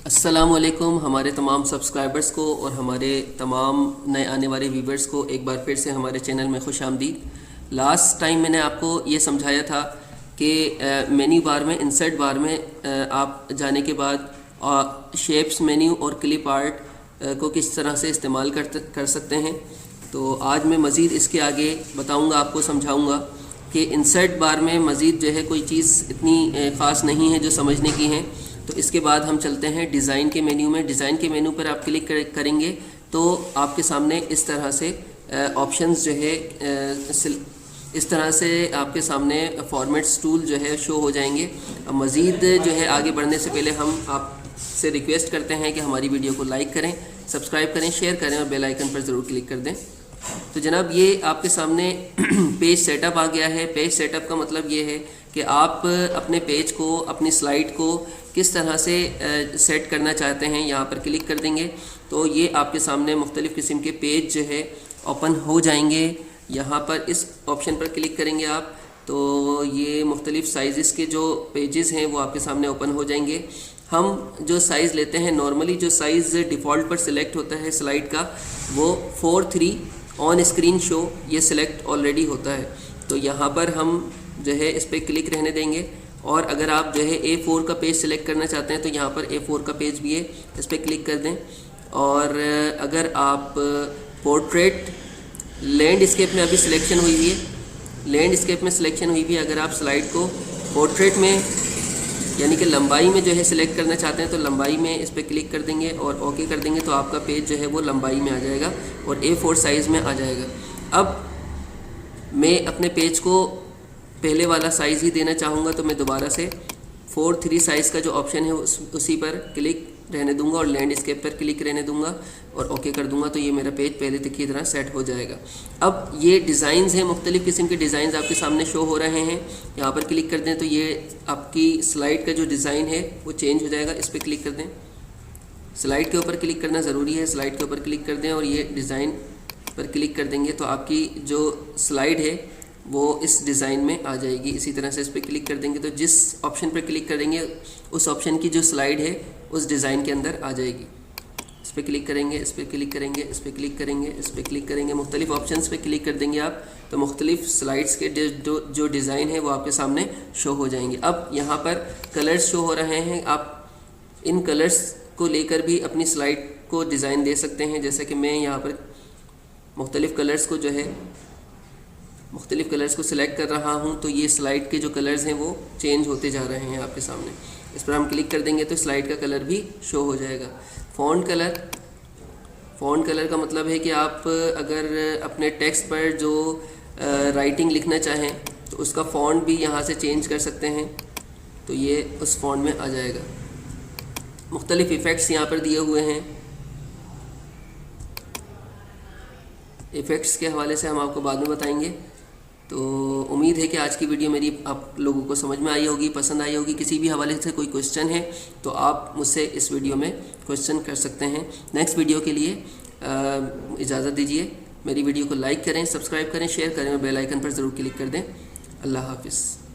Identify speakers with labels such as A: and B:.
A: अस्सलामुअलैकुम हमारे तमाम सब्सक्राइबर्स को और हमारे तमाम नए आने वाले व्यूवर्स को एक बार फिर से हमारे चैनल में खुश आमदीद। लास्ट टाइम मैंने आपको ये समझाया था कि मेन्यू बार में इंसर्ट बार में आप जाने के बाद शेप्स मेन्यू और क्लिप आर्ट को किस तरह से इस्तेमाल कर सकते हैं। तो आज मैं मज़ीद इसके आगे बताऊंगा, आपको समझाऊंगा कि इंसर्ट बार में मज़ीद जो है कोई चीज़ इतनी ख़ास नहीं है जो समझने की है। तो इसके बाद हम चलते हैं डिज़ाइन के मेन्यू में। डिज़ाइन के मेन्यू पर आप क्लिक करेंगे तो आपके सामने इस तरह से ऑप्शंस जो है इस तरह से आपके सामने फॉर्मेट्स टूल जो है शो हो जाएंगे। अब मज़ीद जो है आगे बढ़ने से पहले हम आपसे रिक्वेस्ट करते हैं कि हमारी वीडियो को लाइक करें, सब्सक्राइब करें, शेयर करें और बेल आइकन पर ज़रूर क्लिक कर दें। तो जनाब ये आपके सामने पेज सेटअप आ गया है। पेज सेटअप का मतलब ये है कि आप अपने पेज को, अपनी स्लाइड को किस तरह से सेट करना चाहते हैं। यहाँ पर क्लिक कर देंगे तो ये आपके सामने मुख्तलिफ़ किस्म के पेज जो है ओपन हो जाएंगे। यहाँ पर इस ऑप्शन पर क्लिक करेंगे आप तो ये मुख्तलिफ़ साइज़ के जो पेजेस हैं वो आपके सामने ओपन हो जाएंगे। हम जो साइज़ लेते हैं, नॉर्मली जो साइज़ डिफ़ॉल्ट पर सिलेक्ट होता है स्लाइड का वो 4:3 ऑन स्क्रीन शो, ये सिलेक्ट ऑलरेडी होता है। तो यहाँ पर हम जो है इस पर क्लिक रहने देंगे और अगर आप जो है A4 का पेज सिलेक्ट करना चाहते हैं तो यहाँ पर A4 का पेज भी है, इस पर क्लिक कर दें। और अगर आप पोर्ट्रेट लैंडस्केप में अभी सिलेक्शन हुई हुई है, लैंडस्केप में सिलेक्शन हुई हुई है, अगर आप स्लाइड को पोर्ट्रेट में यानी कि लंबाई में जो है सिलेक्ट करना चाहते हैं तो लंबाई में इस पर क्लिक कर देंगे और ओके कर देंगे तो आपका पेज जो है वो लंबाई में आ जाएगा और A4 साइज़ में आ जाएगा। अब मैं अपने पेज को पहले वाला साइज़ ही देना चाहूँगा तो मैं दोबारा से 4:3 साइज़ का जो ऑप्शन है उसी पर क्लिक रहने दूंगा और लैंडस्केप पर क्लिक रहने दूंगा और ओके कर दूंगा तो ये मेरा पेज पहले की तरह सेट हो जाएगा। अब ये डिज़ाइंस हैं, मुख्तलिफ़ किस्म के डिज़ाइंस आपके सामने शो हो रहे हैं। यहाँ पर क्लिक कर दें तो ये आपकी स्लाइड का जो डिज़ाइन है वो चेंज हो जाएगा। इस पर क्लिक कर दें, स्लाइड के ऊपर क्लिक करना ज़रूरी है, स्लाइड के ऊपर क्लिक कर दें और ये डिज़ाइन पर क्लिक कर देंगे तो आपकी जो स्लाइड है वो इस डिज़ाइन में आ जाएगी। इसी तरह से इस पर क्लिक कर देंगे तो जिस ऑप्शन पर क्लिक करेंगे उस ऑप्शन की जो स्लाइड है उस डिज़ाइन के अंदर आ जाएगी। इस पर क्लिक करेंगे, इस पर क्लिक करेंगे, इस पर क्लिक करेंगे, इस पर क्लिक करेंगे, मुख्तलिफ़ ऑप्शंस पे क्लिक कर देंगे आप तो मुख्तलिफ़ स्लाइड्स के जो डिज़ाइन है वो आपके सामने शो हो जाएंगे। अब यहाँ पर कलर्स शो हो रहे हैं, आप इन कलर्स को लेकर भी अपनी स्लाइड को डिज़ाइन दे सकते हैं। जैसे कि मैं यहाँ पर मुख्तलिफ़ कलर्स को जो है मुख्तलिफ़ कलर्स को सिलेक्ट कर रहा हूँ तो ये स्लाइड के जो कलर्स हैं वो चेंज होते जा रहे हैं आपके सामने। इस पर हम क्लिक कर देंगे तो स्लाइड का कलर भी शो हो जाएगा। फ़ॉन्ट कलर का मतलब है कि आप अगर अपने टेक्स्ट पर जो राइटिंग लिखना चाहें तो उसका फ़ॉन्ट भी यहाँ से चेंज कर सकते हैं तो ये उस फ़ॉन्ट में आ जाएगा। मुख्तलिफ़ इफ़ेक्ट्स यहाँ पर दिए हुए हैं, इफ़ेक्ट्स के हवाले से हम आपको बाद में बताएंगे। तो उम्मीद है कि आज की वीडियो मेरी आप लोगों को समझ में आई होगी, पसंद आई होगी। किसी भी हवाले से कोई क्वेश्चन है तो आप मुझसे इस वीडियो में क्वेश्चन कर सकते हैं। नेक्स्ट वीडियो के लिए इजाज़त दीजिए। मेरी वीडियो को लाइक करें, सब्सक्राइब करें, शेयर करें और बेल आइकन पर ज़रूर क्लिक कर दें। अल्लाह हाफ़िज़।